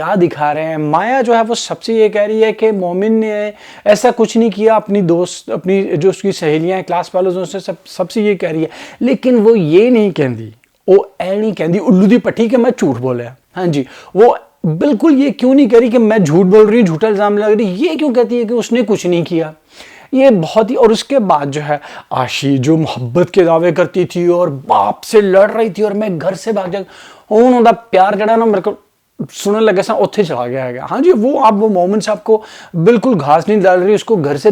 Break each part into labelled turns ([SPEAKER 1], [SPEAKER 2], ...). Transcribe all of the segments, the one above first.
[SPEAKER 1] کیا دکھا رہے ہیں. مایا جو ہے وہ سب سے یہ کہہ رہی ہے کہ مومن نے ایسا کچھ نہیں کیا, اپنی دوست, اپنی جو اس کی سہیلیاں ہیں, کلاس والوں سے سب سے یہ کہہ رہی ہے, لیکن وہ یہ نہیں کہندی, وہ اے نہیں کہندی الو دی پٹھی کہ میں جھوٹ بولیا. ہاں جی, وہ بالکل یہ کیوں نہیں کہہ رہی کہ میں جھوٹ بول رہی ہوں, جھوٹا الزام لگ رہی, یہ کیوں کہتی ہے کہ اس نے کچھ نہیں کیا. یہ بہت ہی. اور اس کے بعد جو ہے عاشی جو محبت کے دعوے کرتی تھی اور باپ سے لڑ رہی تھی اور میں گھر سے بھاگ جاؤں, انہوں دا پیار جڑا نا میرے کو سننے لگے سا اتھے چلا گیا ہے. ہاں جی, وہ اب وہ مومن صاحب کو بالکل گھاس نہیں ڈال رہی, اس کو گھر سے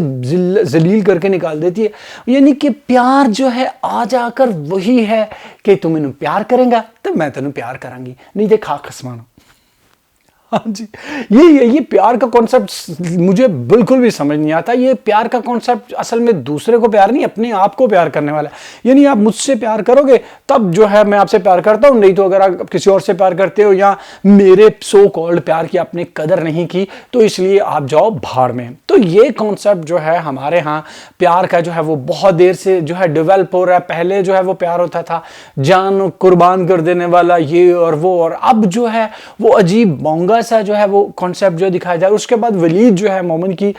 [SPEAKER 1] ذلیل کر کے نکال دیتی ہے. یعنی کہ پیار جو ہے آ جا کر وہی ہے کہ تم انہوں پیار کریں گا تو میں تینوں پیار کروں گی, نہیں دیکھا خسمانو. ہاں جی, یہ پیار کا کانسیپٹ مجھے بالکل بھی سمجھ نہیں آتا. یہ پیار کا کانسیپٹ اصل میں دوسرے کو پیار نہیں, اپنے آپ کو پیار کرنے والا ہے. یعنی آپ مجھ سے پیار کرو گے تب جو ہے میں آپ سے پیار کرتا ہوں, نہیں تو اگر آپ کسی اور سے پیار کرتے ہو یا میرے سو کالڈ پیار کی آپ نے قدر نہیں کی تو اس لیے آپ جاؤ بھاڑ میں. تو یہ کانسیپٹ جو ہے ہمارے ہاں پیار کا جو ہے وہ بہت دیر سے جو ہے ڈیولپ ہو رہا ہے. پہلے جو ہے وہ پیار ہوتا تھا جان قربان کر دینے والا, یہ اور وہ, اور اب جو ہے وہ عجیب بونگا سا جو ہے وہ کانسیپٹ جو دکھایا جائے. اس کے بعد ولید جو ہے مومن کی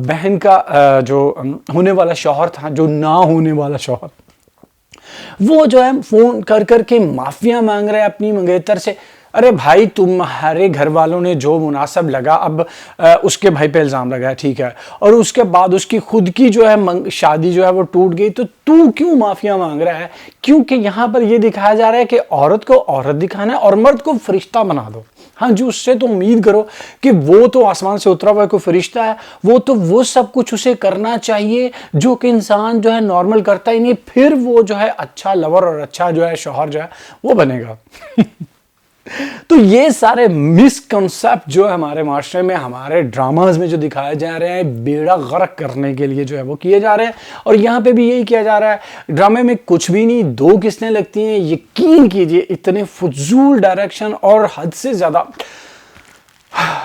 [SPEAKER 1] بہن کا جو ہونے والا شوہر تھا, جو نہ ہونے والا شوہر, وہ جو ہے فون کر کر کے معافیاں مانگ رہے اپنی منگیتر سے. ارے بھائی تمہارے گھر والوں نے جو مناسب لگا اب اس کے بھائی پہ الزام لگا, ٹھیک ہے, اور اس کے بعد اس کی خود کی جو ہے شادی جو ہے وہ ٹوٹ گئی, تو کیوں معافیاں مانگ رہا ہے؟ کیونکہ یہاں پر یہ دکھایا جا رہا ہے کہ عورت کو عورت دکھانا ہے اور مرد کو فرشتہ بنا دو. ہاں جی, اس سے تو امید کرو کہ وہ تو آسمان سے اترا ہوا کوئی فرشتہ ہے, وہ سب کچھ اسے کرنا چاہیے جو کہ انسان جو ہے نارمل کرتا ہی نہیں, پھر وہ جو ہے اچھا لور اور اچھا جو ہے شوہر جو ہے وہ بنے گا. تو یہ سارے مس کنسیپٹ جو ہمارے معاشرے میں, ہمارے ڈراماز میں جو دکھائے جا رہے ہیں, بیڑا غرق کرنے کے لیے جو ہے وہ کیے جا رہے ہیں. اور یہاں پہ بھی یہی کیا جا رہا ہے, ڈرامے میں کچھ بھی نہیں, دو قسطیں لگتی ہیں. یقین کیجئے اتنے فضول ڈائریکشن اور حد سے زیادہ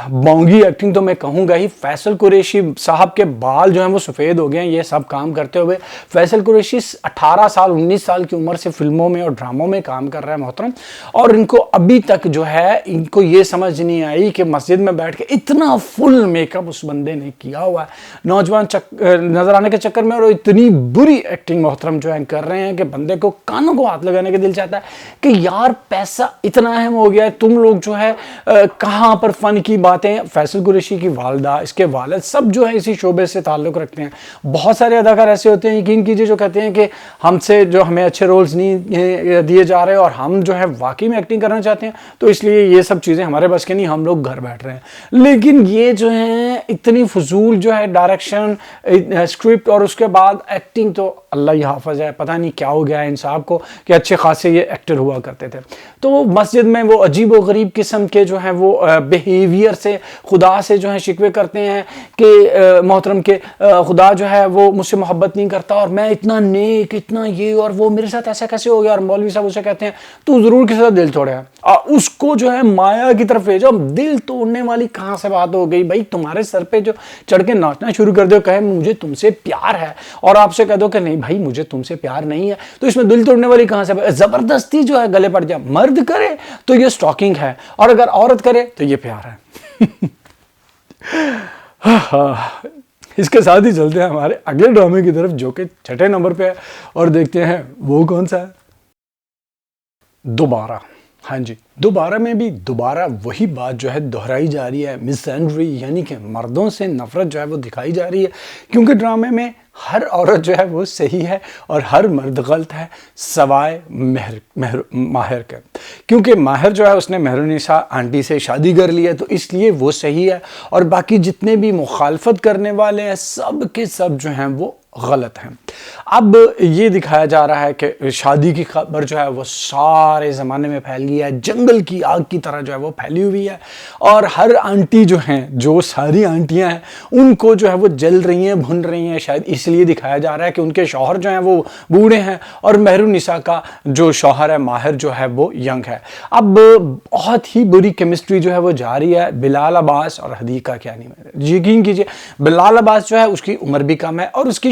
[SPEAKER 1] بونگی ایکٹنگ تو میں کہوں گا ہی. فیصل قریشی صاحب کے بال جو ہیں وہ سفید ہو گئے ہیں یہ سب کام کرتے ہوئے. فیصل قریشی 18 سال 19 سال کی عمر سے فلموں میں اور ڈراموں میں کام کر رہا ہے محترم, اور ان کو ابھی تک جو ہے ان کو یہ سمجھ نہیں آئی کہ مسجد میں بیٹھ کے اتنا فل میک اپ اس بندے نے کیا ہوا ہے نوجوان نظر آنے کے چکر میں, اور اتنی بری ایکٹنگ محترم جو ہے کر رہے ہیں کہ بندے کو کانوں کو ہاتھ لگانے کے دل چاہتا ہے کہ یار پیسہ اتنا اہم ہو گیا ہے, تم لوگ جو ہے کہاں پر فن کی باتیں. فیصل قریشی کی والدہ, اس کے والد سب جو ہے اسی شعبے سے تعلق رکھتے ہیں. بہت سارے اداکار ایسے ہوتے ہیں یقین کیجئے جو کہتے ہیں کہ ہم سے جو ہمیں اچھے رولز نہیں دیے جا رہے اور ہم جو ہے واقعی میں ایکٹنگ کرنا چاہتے ہیں تو اس لیے یہ سب چیزیں ہمارے بس کے نہیں, ہم لوگ گھر بیٹھ رہے ہیں. لیکن یہ جو ہیں اتنی فضول جو ہے ڈائریکشن, اسکرپٹ اور اس کے بعد ایکٹنگ, تو اللہ ہی حافظ ہے, پتہ نہیں کیا ہو گیا ہے ان صاحب کو کہ اچھے خاصے یہ ایکٹر ہوا کرتے تھے. تو مسجد میں وہ عجیب و غریب قسم کے جو ہیں وہ بیہیویئر سے خدا سے جو ہے شکوے کرتے ہیں کہ محترم کے خدا جو ہے وہ مجھ سے محبت نہیں کرتا اور میں اتنا نیک, اتنا یہ, اور وہ میرے ساتھ ایسا کیسے ہو گیا. اور مولوی صاحب اسے کہتے ہیں تو ضرور کسی کا دل توڑا ہے, اس کو جو ہے مایا کی طرف بھیجو. دل توڑنے والی کہاں سے بات ہو گئی بھائی, تمہارے سر پہ جو چڑھ کے ناچنا شروع کر دو, کہے مجھے تم سے پیار ہے, اور آپ سے کہہ دو کہ نہیں بھائی مجھے تم سے پیار نہیں ہے, تو اس میں دل توڑنے والی کہاں سے؟ زبردستی جو ہے گلے پڑ جائے. مرد کرے تو یہ سٹاکنگ ہے, اور اگر عورت کرے تو یہ پیار ہے. اس کے ساتھ ہی چلتے ہیں ہمارے اگلے ڈرامے کی طرف جو کہ 6 نمبر پہ ہے, اور دیکھتے ہیں وہ کون سا ہے. دوبارہ. ہاں جی, دوبارہ میں بھی دوبارہ وہی بات جو ہے دہرائی جا رہی ہے, مسینڈری, یعنی کہ مردوں سے نفرت جو ہے وہ دکھائی جا رہی ہے, کیونکہ ڈرامے میں ہر عورت جو ہے وہ صحیح ہے اور ہر مرد غلط ہے سوائے ماہر کے. کیونکہ ماہر جو ہے اس نے مہرالنساء آنٹی سے شادی کر لی ہے تو اس لیے وہ صحیح ہے, اور باقی جتنے بھی مخالفت کرنے والے ہیں سب کے سب جو ہیں وہ غلط ہیں. اب یہ دکھایا جا رہا ہے کہ شادی کی خبر جو ہے وہ سارے زمانے میں پھیل گئی ہے, جنگل کی آگ کی طرح جو ہے وہ پھیلی ہوئی ہے, اور ہر آنٹی جو ہیں, جو ساری آنٹیاں ہیں, ان کو جو ہے وہ جل رہی ہیں, بھن رہی ہیں. شاید اس لیے دکھایا جا رہا ہے کہ ان کے شوہر جو ہیں وہ بوڑھے ہیں اور مہرالنساء کا جو شوہر ہے ماہر جو ہے وہ ینگ ہے. اب بہت ہی بری کیمسٹری جو ہے وہ جاری ہے بلال عباس اور حدیقہ کیانی میں. یقین کیجئے بلال عباس جو ہے اس کی عمر بھی کم ہے اور اس کی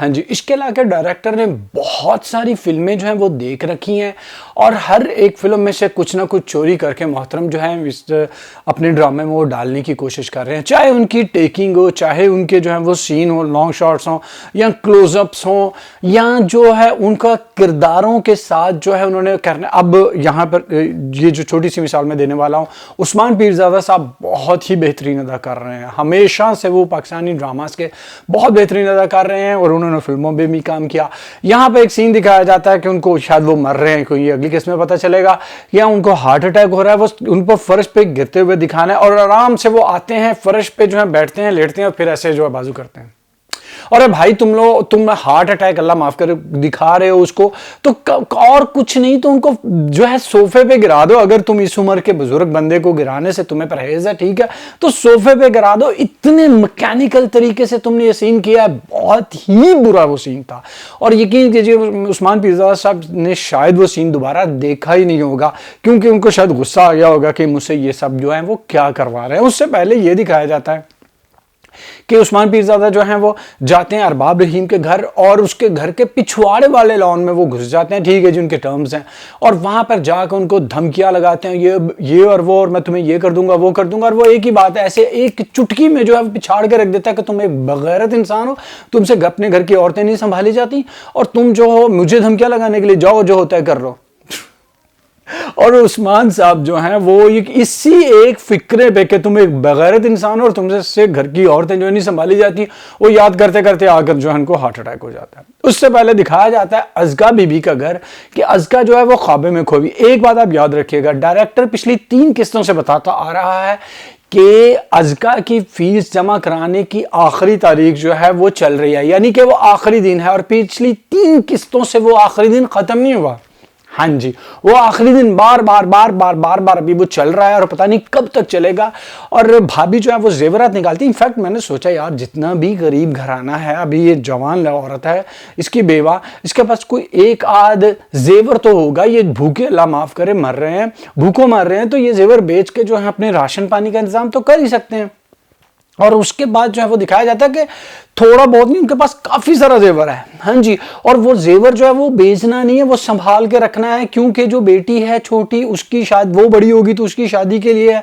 [SPEAKER 1] ہاں جی، اس کے علاوہ ڈائریکٹر نے بہت ساری فلمیں جو ہیں وہ دیکھ رکھی ہیں اور ہر ایک فلم میں سے کچھ نہ کچھ چوری کر کے محترم جو ہیں اپنے ڈرامے میں وہ ڈالنے کی کوشش کر رہے ہیں، چاہے ان کی ٹیکنگ ہو، چاہے ان کے جو ہیں وہ سین ہو، لانگ شارٹس ہوں یا کلوز اپس ہوں، یا جو ہے ان کا کرداروں کے ساتھ جو ہے انہوں نے کرنا. اب یہاں پر یہ جو چھوٹی سی مثال میں دینے والا ہوں، عثمان پیرزادہ صاحب بہت ہی بہترین ادا کر رہے ہیں، ہمیشہ سے وہ پاکستانی ڈراماز کے بہت بہترین ادا کر رہے ہیں اور انہوں نے فلموں میں بھی کام کیا. یہاں پہ ایک سین دکھایا جاتا ہے کہ ان کو شاید وہ مر رہے ہیں، کوئی اگلی قسم میں پتہ چلے گا، یا ان کو ہارٹ اٹیک ہو رہا ہے، وہ ان کو فرش پہ گرتے ہوئے دکھانا ہے اور آرام سے وہ آتے ہیں فرش پہ جو ہے بیٹھتے ہیں، لیٹتے ہیں اور پھر ایسے جو ہے بازو کرتے ہیں. اور بھائی تم ہارٹ اٹیک اللہ معاف کرے دکھا رہے ہو اس کو، تو اور کچھ نہیں تو ان کو جو ہے صوفے پہ گرا دو. اگر تم اس عمر کے بزرگ بندے کو گرانے سے تمہیں پرہیز ہے، ٹھیک ہے، تو صوفے پہ گرا دو. اتنے مکینیکل طریقے سے تم نے یہ سین کیا ہے، بہت ہی برا وہ سین تھا. اور یقین کیجیے عثمان پیرزادہ صاحب نے شاید وہ سین دوبارہ دیکھا ہی نہیں ہوگا، کیونکہ ان کو شاید غصہ آ گیا ہوگا کہ مجھ سے یہ سب جو ہے وہ کیا کروا رہے ہیں. اس سے پہلے یہ دکھایا جاتا ہے کہ عثمان پیرزادہ جو ہیں وہ جاتے ہیں ارباب رحیم کے گھر اور اس کے گھر کے پچھواڑے والے لان میں وہ گھس جاتے ہیں، ٹھیک ہے جی، ان کے ٹرمز ہیں، اور وہاں پر جا کے ان کو دھمکیاں لگاتے ہیں، یہ اور وہ، اور میں تمہیں یہ کر دوں گا وہ کر دوں گا. اور وہ ایک ہی بات ہے، ایسے ایک چٹکی میں جو ہے پچھاڑ کے رکھ دیتا ہے کہ تم ایک بغیرت انسان ہو، تم سے اپنے گھر کی عورتیں نہیں سنبھالی جاتی اور تم جو ہو مجھے دھمکیاں لگانے کے لیے جاؤ، جو ہوتا ہے کر لو. اور عثمان صاحب جو ہیں وہ اسی ایک فکرے پہ کہ تم ایک بغیرت انسان ہو اور تم سے گھر کی عورتیں جو نہیں سنبھالی جاتی، وہ یاد کرتے کرتے آ کر جو ہے ان کو ہارٹ اٹیک ہو جاتا ہے. اس سے پہلے دکھایا جاتا ہے ازگا بی بی کا گھر، کہ ازگا جو ہے وہ خوابے میں کھوئی. ایک بات آپ یاد رکھیے گا، ڈائریکٹر پچھلی 3 قسطوں سے بتاتا آ رہا ہے کہ ازگا کی فیس جمع کرانے کی آخری تاریخ جو ہے وہ چل رہی ہے، یعنی کہ وہ آخری دن ہے، اور پچھلی 3 قسطوں سے وہ آخری دن ختم نہیں ہوا. ہاں جی، وہ آخری دن بار بار ابھی وہ چل رہا ہے اور پتہ نہیں کب تک چلے گا. اور بھابھی جو ہے وہ زیورات نکالتی. انفیکٹ میں نے سوچا یار جتنا بھی غریب گھرانہ ہے، ابھی یہ جوان عورت ہے، اس کی بیوہ، اس کے پاس کوئی ایک آدھ زیور تو ہوگا. یہ بھوکے اللہ معاف کرے مر رہے ہیں، بھوکوں مر رہے ہیں، تو یہ زیور بیچ کے جو ہے اپنے راشن پانی کا انتظام تو کر ہی سکتے ہیں. اور اس کے بعد جو ہے وہ دکھایا جاتا ہے کہ تھوڑا بہت نہیں، ان کے پاس کافی سارا زیور ہے. ہاں جی، اور وہ زیور جو ہے وہ بیچنا نہیں ہے، وہ سنبھال کے رکھنا ہے، کیونکہ جو بیٹی ہے چھوٹی، اس کی شاید وہ بڑی ہوگی تو اس کی شادی کے لیے ہے.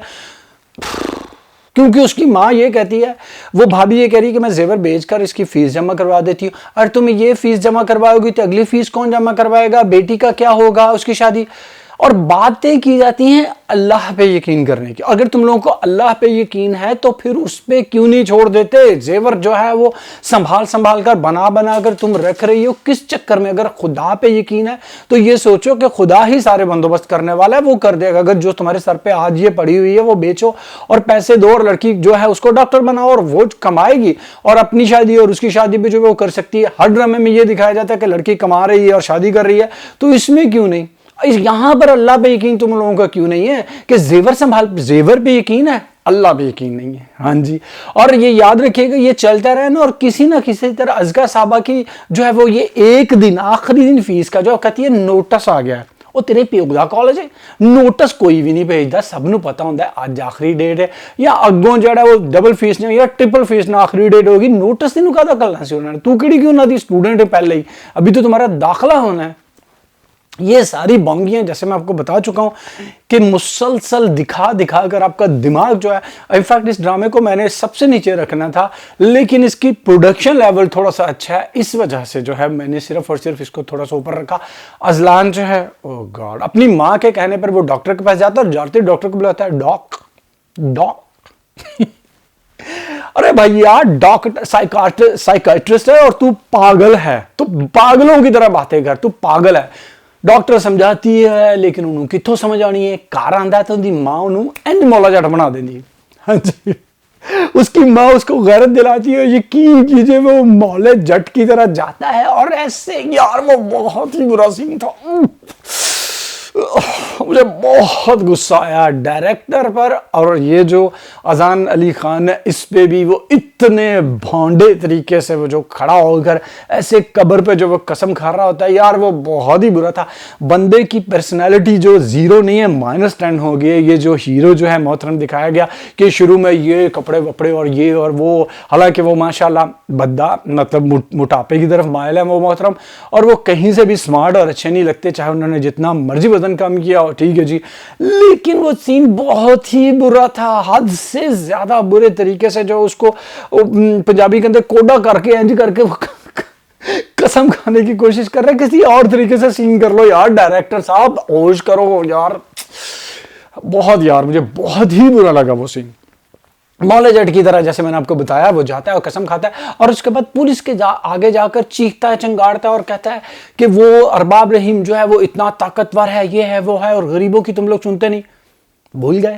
[SPEAKER 1] کیونکہ اس کی ماں یہ کہتی ہے، وہ بھابھی یہ کہہ رہی ہے کہ میں زیور بیچ کر اس کی فیس جمع کروا دیتی ہوں. اور تمہیں یہ فیس جمع کرواؤ گی تو اگلی فیس کون جمع کروائے گا؟ بیٹی کا کیا ہوگا، اس کی شادی. اور باتیں کی جاتی ہیں اللہ پہ یقین کرنے کی. اگر تم لوگوں کو اللہ پہ یقین ہے تو پھر اس پہ کیوں نہیں چھوڑ دیتے؟ زیور جو ہے وہ سنبھال کر بنا کر تم رکھ رہی ہو، کس چکر میں؟ اگر خدا پہ یقین ہے تو یہ سوچو کہ خدا ہی سارے بندوبست کرنے والا ہے، وہ کر دے گا. اگر جو تمہارے سر پہ آج یہ پڑی ہوئی ہے وہ بیچو اور پیسے دو، اور لڑکی جو ہے اس کو ڈاکٹر بناؤ اور وہ کمائے گی اور اپنی شادی اور اس کی شادی بھی جو وہ کر سکتی ہے. ہر ڈرامے میں یہ دکھایا جاتا ہے کہ لڑکی کما رہی ہے اور شادی کر رہی ہے، تو اس میں کیوں نہیں؟ یہاں پر اللہ پہ یقین تم لوگوں کا کیوں نہیں ہے کہ زیور پہ یقین ہے، اللہ پہ یقین نہیں ہے. ہاں جی، اور یہ یاد رکھیے گا یہ چلتا رہے نا. اور کسی نہ کسی طرح ازگا صاحبہ کی جو ہے وہ یہ ایک دن آخری دن فیس کا جو کہتی ہے نوٹس آ گیا ہے. وہ تیرے پیو دا کالج ہے، نوٹس کوئی بھی نہیں بھیجتا. سب نو پتا ہوتا ہے آج آخری ڈیٹ ہے، یا اگوں جڑا وہ ڈبل فیس نے یا ٹرپل فیس نے آخری ڈیٹ ہوگی. نوٹس تینوں کہتا کرنا سی انہوں نے، تو کیڑی کیوں نہ دی؟ اسٹوڈنٹ ہے پہلے ہی، ابھی تو تمہارا داخلہ ہونا ہے. یہ ساری بونگیاں جیسے میں آپ کو بتا چکا ہوں کہ مسلسل دکھا کر آپ کا دماغ جو ہے، انفیکٹ اس ڈرامے کو میں نے سب سے نیچے رکھنا تھا، لیکن اس کی پروڈکشن لیول تھوڑا سا اچھا ہے، اس وجہ سے جو ہے میں نے صرف اور صرف اس کو تھوڑا سا اوپر رکھا. ازلان جو ہے او گاڈ اپنی ماں کے کہنے پر وہ ڈاکٹر کے پاس جاتا ہے اور جاتے ڈاکٹر کو بلاتا ہے ڈاک ارے بھائی یار ڈاکٹر سائیکاٹرسٹ ہے اور تو پاگل ہے، تو پاگلوں کی طرح باتیں کر، تو پاگل ہے. ڈاکٹر سمجھاتی ہے لیکن انہوں کتوں سمجھ آنی ہے. کار آندا ہے تو دی ماں انہوں اینڈ مولا جٹ بنا دینی. ہاں جی، اس کی ماں اس کو غیرت دلاتی ہے. یقین کیجئے وہ مولے جٹ کی طرح جاتا ہے اور ایسے یار وہ بہت ہی برا سین تھا. مجھے بہت غصہ آیا ڈائریکٹر پر، اور یہ جو اذان علی خان ہے اس پہ بھی وہ اتنے بھونڈے طریقے سے وہ جو کھڑا ہو کر ایسے قبر پہ جو وہ قسم کھا رہا ہوتا ہے یار، وہ بہت ہی برا تھا. بندے کی پرسنالٹی جو زیرو نہیں ہے -10 ہو گئی ہے. یہ جو ہیرو جو ہے محترم دکھایا گیا کہ شروع میں یہ کپڑے وپڑے اور یہ اور وہ، حالانکہ وہ ماشاءاللہ بدا مطلب موٹاپے کی طرف مائل ہے وہ محترم، اور وہ کہیں سے بھی سمارٹ اور اچھے نہیں لگتے، چاہے انہوں نے جتنا مرضی وزن کم کیا ہو، ٹھیک ہے جی. لیکن وہ سین بہت ہی برا تھا، حد سے زیادہ برے طریقے سے، جو اس کو پنجابی کے اندر کوڈا کر کے انج کر کے قسم کھانے کی کوشش کر رہے ہیں. کسی اور طریقے سے سین کر لو یار، ڈائریکٹر صاحب ہوش کرو یار. بہت یار مجھے بہت ہی برا لگا وہ سین. مولا جٹ کی طرح جیسے میں نے آپ کو بتایا، وہ جاتا ہے اور قسم کھاتا ہے، اور اس کے بعد پولیس کے آگے جا کر چیختا ہے، چنگاڑتا ہے اور کہتا ہے کہ وہ ارباب رحیم جو ہے وہ اتنا طاقتور ہے، یہ ہے وہ ہے، اور غریبوں کی تم لوگ سنتے نہیں. بھول گئے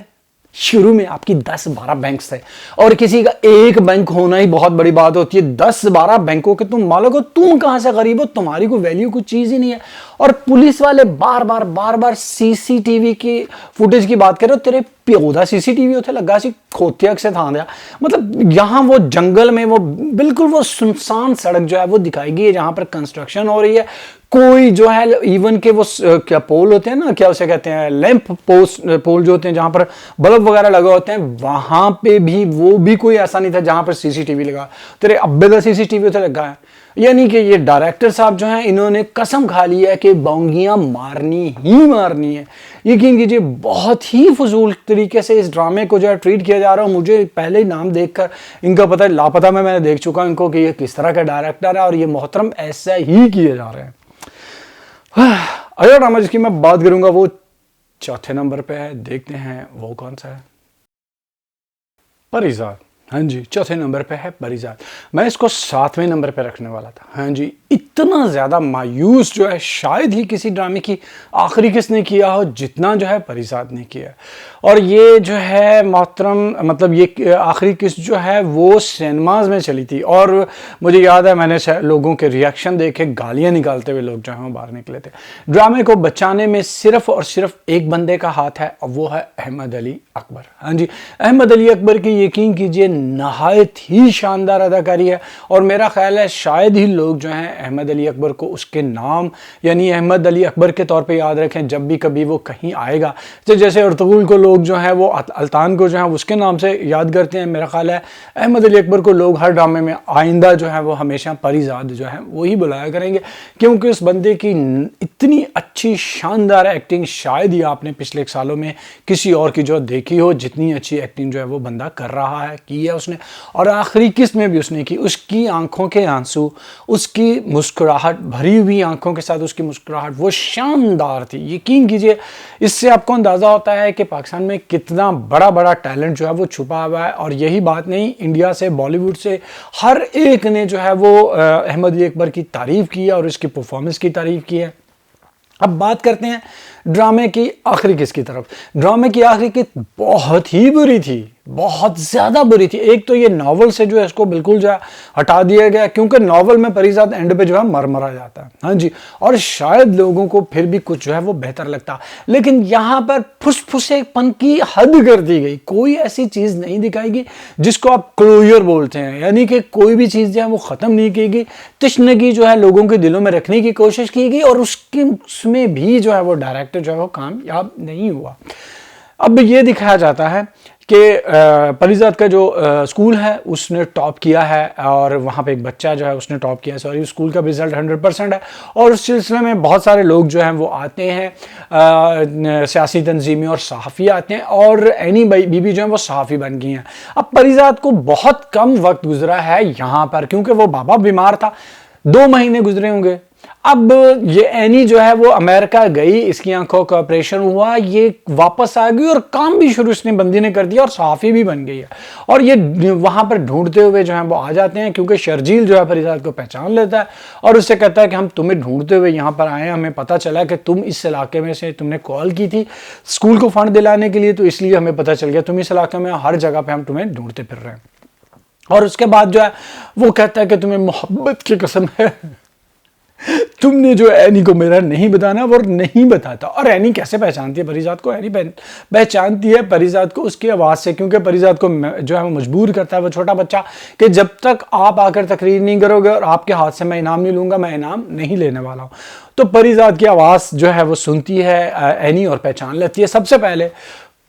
[SPEAKER 1] شروع میں آپ کی 10-12 بینکس تھے، اور کسی کا ایک بینک ہونا ہی بہت بڑی بات ہوتی ہے. 10-12 بینکوں کے تم مالک ہو، تم کہاں سے غریب ہو؟ تمہاری کوئی ویلیو کوئی چیز ہی نہیں ہے. اور پولیس والے بار بار سی سی ٹی وی کی فوٹیج کی بات کر رہے ہو، تیرے پیودا سی سی ٹی وی ہوتے لگا سی کھوتیا سے تھا دیا. مطلب یہاں وہ جنگل میں وہ بالکل وہ سنسان سڑک جو ہے وہ دکھائی گئی ہے جہاں پر کنسٹرکشن ہو رہی ہے. کوئی جو ہے ایون کہ وہ کیا پول ہوتے ہیں نا، کیا اسے کہتے ہیں، لیمپ پول جو ہوتے ہیں جہاں پر بلب وغیرہ لگا ہوتے ہیں، وہاں پہ بھی وہ بھی کوئی ایسا نہیں تھا جہاں پر سی سی ٹی وی لگا. تیرے ابے کا سی سی ٹی وی ہوتے لگا ہے. یعنی کہ یہ ڈائریکٹر صاحب جو ہیں انہوں نے قسم کھا لی ہے کہ بونگیاں مارنی ہی مارنی ہے. یقین کیجئے بہت ہی فضول طریقے سے اس ڈرامے کو جو ہے ٹریٹ کیا جا رہا. مجھے پہلے ہی نام دیکھ کر ان کا پتہ لاپتہ میں نے دیکھ چکا ان کو کہ یہ کس طرح کا ڈائریکٹر ہے، اور یہ محترم ایسا ہی کیے جا رہے ہیں. اگلا ڈرامہ جس کی میں بات کروں گا وہ 4تھے نمبر پہ ہے. دیکھتے ہیں وہ کون سا ہے. پریزاد. ہاں جی 4تھے نمبر پہ ہے پریزاد. میں اس کو 7ویں نمبر پہ رکھنے والا تھا. ہاں جی اتنا زیادہ مایوس جو ہے شاید ہی کسی ڈرامے کی آخری قسط نے کیا ہو جتنا جو ہے پریزاد نے کیا. اور یہ جو ہے محترم مطلب یہ آخری قسط جو ہے وہ سینماز میں چلی تھی، اور مجھے یاد ہے میں نے لوگوں کے ریاکشن دیکھے، گالیاں نکالتے ہوئے لوگ جو ہیں وہ باہر نکلے تھے. ڈرامے کو بچانے میں صرف اور صرف ایک بندے کا ہاتھ ہے، اور وہ ہے احمد علی اکبر. ہاں جی احمد علی اکبر کی یقین کیجئے نہایت ہی شاندار اداکاری ہے، اور میرا خیال ہے شاید ہی لوگ جو ہیں احمد علی اکبر کو اس کے نام یعنی احمد علی اکبر کے طور پہ یاد رکھیں جب بھی کبھی وہ کہیں آئے گا. جیسے ارطغرل کو لوگ جو ہیں وہ الطان کو جو ہے اس کے نام سے یاد کرتے ہیں، میرا خیال ہے احمد علی اکبر کو لوگ ہر ڈرامے میں آئندہ جو ہے وہ ہمیشہ پریزاد جو ہے وہی بلایا کریں گے، کیونکہ اس بندے کی اتنی اچھی شاندار ایکٹنگ شاید ہی آپ نے پچھلے سالوں میں کسی اور کی جو دیکھی ہو. جتنی اچھی ایکٹنگ جو ہے وہ بندہ کر رہا ہے کی ہے اس نے، اور آخری قسط میں بھی اس نے کی. اس کی آنکھوں کے آنسو، اس کی مسکراہٹ، بھری ہوئی آنکھوں کے ساتھ اس کی مسکراہٹ وہ شاندار تھی. یقین کیجئے اس سے آپ کو اندازہ ہوتا ہے کہ پاکستان میں کتنا بڑا ٹیلنٹ جو ہے وہ چھپا ہوا ہے. اور یہی بات نہیں، انڈیا سے بالی ووڈ سے ہر ایک نے جو ہے وہ احمد علی اکبر کی تعریف کی ہے اور اس کی پرفارمنس کی تعریف کی ہے. اب بات کرتے ہیں ڈرامے کی آخری قسط کی طرف. ڈرامے کی آخری قسط بہت ہی بری تھی، بہت زیادہ بری تھی. ایک تو یہ ناول سے جو ہے اس کو بالکل جو ہے ہٹا دیا گیا، کیونکہ ناول میں پریزاد اینڈ پہ جو ہے مرا جاتا ہے. ہاں جی، اور شاید لوگوں کو پھر بھی کچھ جو ہے وہ بہتر لگتا، لیکن یہاں پر پھسے پن کی حد کر دی گئی. کوئی ایسی چیز نہیں دکھائی گئی جس کو آپ کلوجر بولتے ہیں، یعنی کہ کوئی بھی چیز جو ہے وہ ختم نہیں کی گئی. تشنگی جو ہے لوگوں کے دلوں میں رکھنے کی کوشش کی گئی، اور اس میں بھی جو ہے وہ ڈائریکٹر جو ہے وہ کامیاب نہیں ہوا. اب یہ دکھایا جاتا ہے کہ پریزاد کا جو اسکول ہے اس نے ٹاپ کیا ہے، اور وہاں پہ ایک بچہ جو ہے اس نے ٹاپ کیا ہے، اسکول کا رزلٹ 100% ہے. اور اس سلسلے میں بہت سارے لوگ جو ہیں وہ آتے ہیں، سیاسی تنظیمیں اور صحافی آتے ہیں، اور اینی بی بی جو ہیں وہ صحافی بن گئی ہیں. اب پریزاد کو بہت کم وقت گزرا ہے یہاں پر، کیونکہ وہ بابا بیمار تھا، 2 مہینے گزرے ہوں گے. اب یہ اینی جو ہے وہ امریکہ گئی، اس کی آنکھوں کا آپریشن ہوا، یہ واپس آ گئی اور کام بھی شروع اس نے بندی نے کر دیا اور صحافی بھی بن گئی ہے. اور یہ وہاں پر ڈھونڈتے ہوئے جو ہیں وہ آ جاتے ہیں، کیونکہ شرجیل جو ہے پریزاد کو پہچان لیتا ہے اور اس سے کہتا ہے کہ ہم تمہیں ڈھونڈتے ہوئے یہاں پر آئے ہیں، ہمیں پتہ چلا کہ تم اس علاقے میں سے تم نے کال کی تھی اسکول کو فنڈ دلانے کے لیے، تو اس لیے ہمیں پتہ چل گیا تم اس علاقے میں، ہر جگہ پہ ہم تمہیں ڈھونڈتے پھر رہے ہیں. اور اس کے بعد جو ہے وہ کہتا ہے کہ تمہیں محبت کی قسم ہے تم نے جو اینی کو میرا نہیں بتانا وہ نہیں بتاتا. اور اینی کیسے پہچانتی ہے پریزاد کو؟ اینی پہچانتی ہے پریزاد کو اس کی آواز سے, کیونکہ پریزاد کو جو ہے وہ مجبور کرتا ہے وہ چھوٹا بچہ کہ جب تک آپ آ کر تقریر نہیں کرو گے اور آپ کے ہاتھ سے میں انعام نہیں لوں گا, میں انعام نہیں لینے والا ہوں. تو پریزاد کی آواز جو ہے وہ سنتی ہے اینی اور پہچان لیتی ہے. سب سے پہلے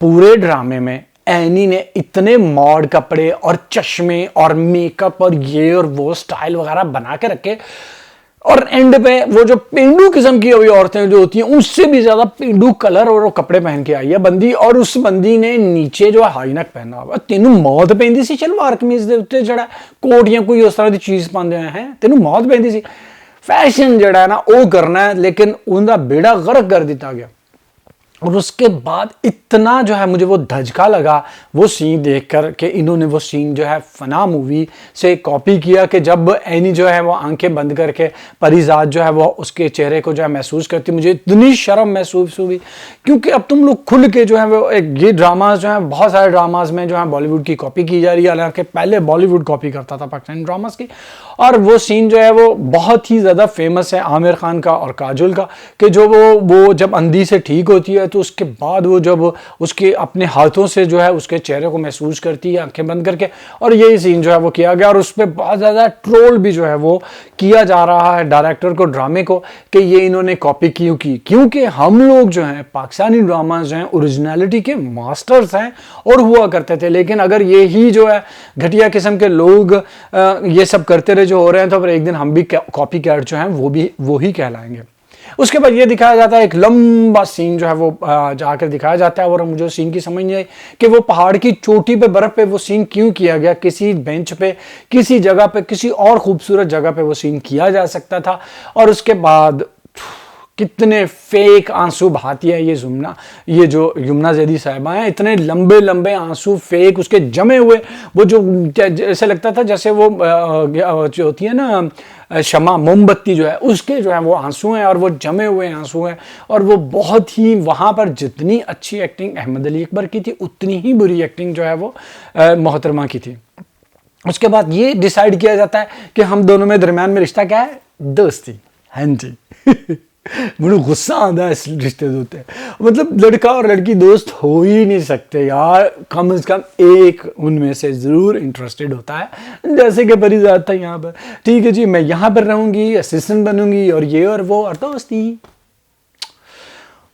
[SPEAKER 1] پورے ڈرامے میں اینی نے اتنے ماڈ کپڑے اور چشمے اور میک اپ اور یہ اور وہ سٹائل وغیرہ بنا کے رکھے, اور اینڈ پہ وہ جو پینڈو قسم کی عورتیں جو ہوتی ہیں ان سے بھی زیادہ پینڈو کلر اور وہ کپڑے پہن کے آئی ہے بندی, اور اس بندی نے نیچے جو ہائی نیک پہنا ہوا. تینوں موت پہنتی سی شلوار قمیض دے اوتے جڑا کوٹ یا کوئی اس طرح دی چیز پاندے ہیں, تینوں موت پہنتی سی. فیشن جڑا ہے نا وہ کرنا ہے, لیکن ان دا بیڑا غرق کر دیتا گیا. اور اس کے بعد اتنا جو ہے مجھے وہ دھچکا لگا وہ سین دیکھ کر کہ انہوں نے وہ سین جو ہے فنا مووی سے کاپی کیا, کہ جب اینی جو ہے وہ آنکھیں بند کر کے پریزاد جو ہے وہ اس کے چہرے کو جو ہے محسوس کرتی. مجھے اتنی شرم محسوس ہوئی, کیونکہ اب تم لوگ کھل کے جو ہے وہ یہ ڈراماز جو ہیں بہت سارے ڈراماز میں جو ہے بالی ووڈ کی کاپی کی جا رہی ہے, حالانکہ پہلے بالی ووڈ کاپی کرتا تھا پاکستانی ڈراماز کی. اور وہ سین جو ہے وہ بہت ہی زیادہ فیمس ہے عامر خان کا اور کاجول کا, کہ جو وہ جب اندھی سے ٹھیک ہوتی ہے تو اس کے بعد وہ جب اس کے اپنے ہاتھوں سے جو ہے اس کے چہرے کو محسوس کرتی ہے آنکھیں بند کر کے, اور یہی سین جو ہے وہ کیا گیا. اور اس پہ بہت زیادہ ٹرول بھی جو ہے وہ کیا جا رہا ہے ڈائریکٹر کو, ڈرامے کو, کہ یہ انہوں نے کاپی کیوں کی. کیونکہ ہم لوگ جو ہیں پاکستانی ڈراماز جو ہیں اوریجنلٹی کے ماسٹرز ہیں اور ہوا کرتے تھے, لیکن اگر یہی جو ہے گھٹیا قسم کے لوگ یہ سب کرتے رہے جو ہو رہے ہیں تو پھر ایک دن ہم بھی کاپی کیٹ جو ہیں وہ بھی وہی کہلائیں گے. اس کے بعد یہ دکھایا جاتا ہے ایک لمبا سین جو ہے وہ جا کر دکھایا جاتا ہے, اور مجھے سین کی سمجھ نہیں آئی کہ وہ پہاڑ کی چوٹی پہ برف پہ وہ سین کیوں کیا گیا. کسی بینچ پہ کسی جگہ پہ کسی اور خوبصورت جگہ پہ وہ سین کیا جا سکتا تھا. اور اس کے بعد کتنے فیک آنسو بہاتی ہے یہ جو یمنا زیدی صاحبہ ہیں, اتنے لمبے لمبے آنسو فیک اس کے جمے ہوئے, وہ جو ایسے لگتا تھا جیسے وہ جو ہوتی ہے نا شمع موم بتی جو ہے اس کے جو ہے وہ آنسو ہیں, اور وہ جمے ہوئے آنسو ہیں. اور وہ بہت ہی وہاں پر جتنی اچھی ایکٹنگ احمد علی اکبر کی تھی اتنی ہی بری ایکٹنگ جو ہے وہ محترمہ کی تھی. اس کے بعد یہ ڈیسائیڈ کیا جاتا ہے کہ ہم دونوں میں درمیان میں رشتہ کیا ہے؟ دوستی. ہاں جی مجھے غصہ آتا ہے اس رشتے ہوتے ہیں, مطلب لڑکا اور لڑکی دوست ہو ہی نہیں سکتے یار, کم از کم ایک ان میں سے ضرور انٹرسٹڈ ہوتا ہے, جیسے کہ پریزاد تھا یہاں پر. ٹھیک ہے جی میں یہاں پر رہوں گی, اسسٹنٹ بنوں گی, اور یہ اور وہ اور دوستی.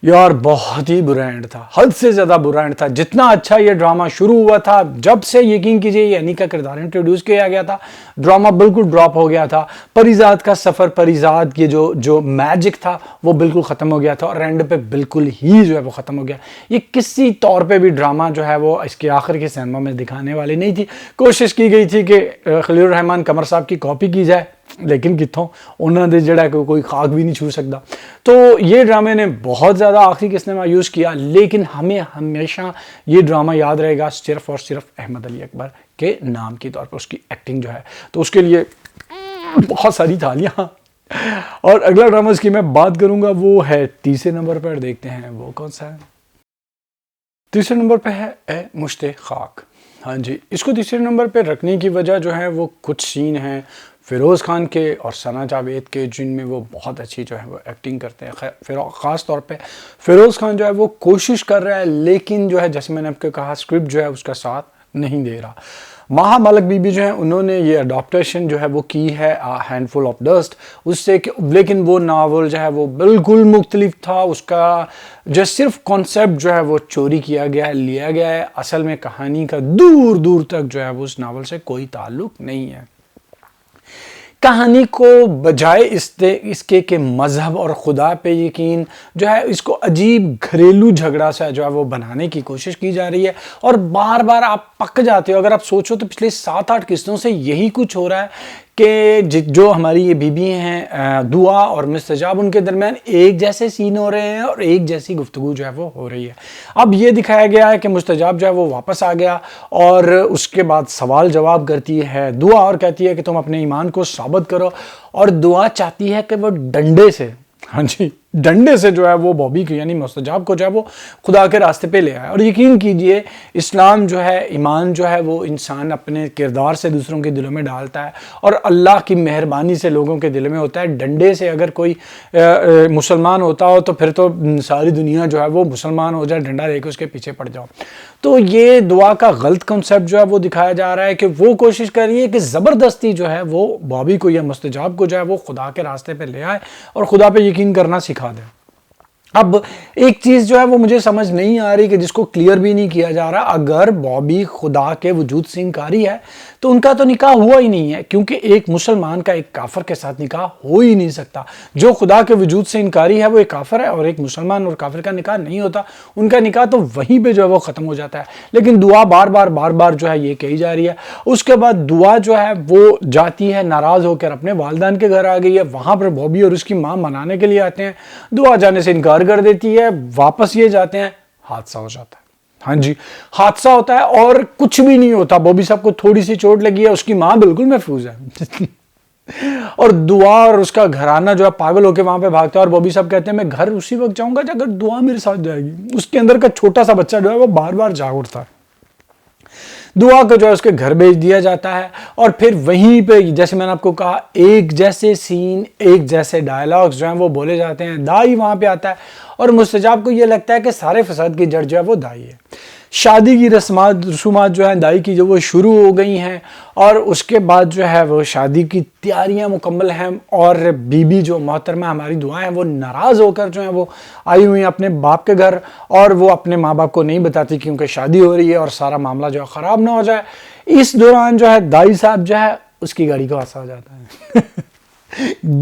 [SPEAKER 1] یار بہت ہی برا اینڈ تھا, حد سے زیادہ برا اینڈ تھا. جتنا اچھا یہ ڈرامہ شروع ہوا تھا, جب سے یقین کیجئے یہ اینی کا کردار انٹروڈیوس کیا گیا تھا, ڈرامہ بالکل ڈراپ ہو گیا تھا. پریزاد کا سفر, پریزاد کی جو میجک تھا وہ بالکل ختم ہو گیا تھا, اور اینڈ پہ بالکل ہی جو ہے وہ ختم ہو گیا. یہ کسی طور پہ بھی ڈرامہ جو ہے وہ اس کے آخر کے سینما میں دکھانے والی نہیں تھی. کوشش کی گئی تھی کہ خلیل الرحمن قمر صاحب کی کاپی کی جائے, لیکن کتوں انہوں نے جڑا کوئی خاک بھی نہیں چھو سکتا. تو یہ ڈرامے نے بہت زیادہ آخری کے سنیما یوز کیا, لیکن ہمیں ہمیشہ یہ ڈرامہ یاد رہے گا صرف اور صرف احمد علی اکبر کے نام کی طور پر, اس کی ایکٹنگ جو ہے. تو اس کے لیے بہت ساری تالیاں. اور اگلا ڈرامہ اس کی میں بات کروں گا وہ ہے تیسرے نمبر پر, دیکھتے ہیں وہ کون سا ہے. تیسرے نمبر پہ ہے اے مشت خاک. ہاں جی, اس کو تیسرے نمبر پہ رکھنے کی وجہ جو ہے وہ کچھ سین ہیں فیروز خان کے اور ثنا جاوید کے, جن میں وہ بہت اچھی جو ہے وہ ایکٹنگ کرتے ہیں. خاص طور پہ فیروز خان جو ہے وہ کوشش کر رہا ہے, لیکن جو ہے جیسے میں نے آپ کو کہا اسکرپٹ جو ہے اس کا ساتھ نہیں دے رہا. مہا ملک بی بی جو ہیں انہوں نے یہ اڈاپٹیشن جو ہے وہ کی ہے ہینڈ فل آف ڈسٹ اس سے, لیکن وہ ناول جو ہے وہ بالکل مختلف تھا. اس کا جو صرف کانسیپٹ جو ہے وہ چوری کیا گیا ہے, لیا گیا ہے. اصل میں کہانی کا دور دور تک جو ہے وہ اس ناول سے کوئی تعلق نہیں ہے. کہانی کو بجائے اس کے کہ مذہب اور خدا پہ یقین جو ہے, اس کو عجیب گھریلو جھگڑا سا جو ہے وہ بنانے کی کوشش کی جا رہی ہے, اور بار بار آپ پک جاتے ہو. اگر آپ سوچو تو پچھلے 7-8 قسطوں سے یہی کچھ ہو رہا ہے کہ جو ہماری یہ بیوی ہیں دعا اور مستجاب, ان کے درمیان ایک جیسے سین ہو رہے ہیں اور ایک جیسی گفتگو جو ہے وہ ہو رہی ہے. اب یہ دکھایا گیا ہے کہ مستجاب جو ہے وہ واپس آ گیا, اور اس کے بعد سوال جواب کرتی ہے دعا, اور کہتی ہے کہ تم اپنے ایمان کو ثابت کرو, اور دعا چاہتی ہے کہ وہ ڈنڈے سے, ہاں جی ڈنڈے سے جو ہے وہ بابی کو یعنی مستجاب کو جو ہے وہ خدا کے راستے پہ لے آیا. اور یقین کیجئے اسلام جو ہے، ایمان جو ہے وہ انسان اپنے کردار سے دوسروں کے دلوں میں ڈالتا ہے اور اللہ کی مہربانی سے لوگوں کے دل میں ہوتا ہے. ڈنڈے سے اگر کوئی مسلمان ہوتا ہو تو پھر تو ساری دنیا جو ہے وہ مسلمان ہو جائے، ڈنڈا لے کے اس کے پیچھے پڑ جاؤ. تو یہ دعا کا غلط کنسپٹ جو ہے وہ دکھایا جا رہا ہے کہ وہ کوشش کر رہی ہے کہ زبردستی جو ہے وہ بابی کو یا مستجاب کو جو ہے وہ خدا کے راستے پہ لے آئے اور خدا پہ یقین کرنا سکھا دے. اب ایک چیز جو ہے وہ مجھے سمجھ نہیں آ رہی کہ جس کو کلیئر بھی نہیں کیا جا رہا، اگر بابی خدا کے وجود سے انکاری ہے تو ان کا تو نکاح ہوا ہی نہیں ہے، کیونکہ ایک مسلمان کا ایک کافر کے ساتھ نکاح ہو ہی نہیں سکتا. جو خدا کے وجود سے انکاری ہے وہ ایک کافر ہے، اور ایک مسلمان اور کافر کا نکاح نہیں ہوتا. ان کا نکاح تو وہیں پہ جو ہے وہ ختم ہو جاتا ہے. لیکن دعا بار بار جو ہے یہ کہی جا رہی ہے. اس کے بعد دعا جو ہے وہ جاتی ہے ناراض ہو کر اپنے والدین کے گھر آ گئی ہے. وہاں پر بابی اور اس کی ماں منانے کے لیے آتے ہیں، دعا جانے سے انکار کر دیتی ہے. واپس یہ جاتے ہیں، حادثہ ہو جاتا ہے. ہاں جی، حادثہ ہوتا ہے اور کچھ بھی نہیں ہوتا. بابی صاحب کو تھوڑی سی چوٹ لگی ہے، اس کی ماں بالکل محفوظ ہے. اور دعا اور اس کا گھرانہ جو ہے پاگل ہو کے وہاں پہ بھاگتا ہے. اور بابی صاحب کہتے ہیں میں گھر اسی وقت جاؤں گا اگر دعا میرے ساتھ جائے گی. اس کے اندر کا چھوٹا سا بچہ جو ہے وہ بار بار جاگ اٹھتا ہے. دعا کو جو ہے اس کے گھر بھیج دیا جاتا ہے. اور پھر وہیں پہ جیسے میں نے آپ کو کہا ایک جیسے سین، ایک جیسے ڈائلاگز جو ہیں وہ بولے جاتے ہیں. دائی وہاں پہ آتا ہے اور مستجاب کو یہ لگتا ہے کہ سارے فساد کی جڑ جو ہے وہ دائی ہے. شادی کی رسومات جو ہیں دائی کی جو وہ شروع ہو گئی ہیں، اور اس کے بعد جو ہے وہ شادی کی تیاریاں مکمل ہیں. اور بی بی جو محترمہ ہماری دعائیں ہیں وہ ناراض ہو کر جو ہیں وہ آئی ہوئی ہیں اپنے باپ کے گھر، اور وہ اپنے ماں باپ کو نہیں بتاتی کیونکہ شادی ہو رہی ہے اور سارا معاملہ جو ہے خراب نہ ہو جائے. اس دوران جو ہے دائی صاحب جو ہے اس کی گاڑی کا حادثہ ہو جاتا ہے.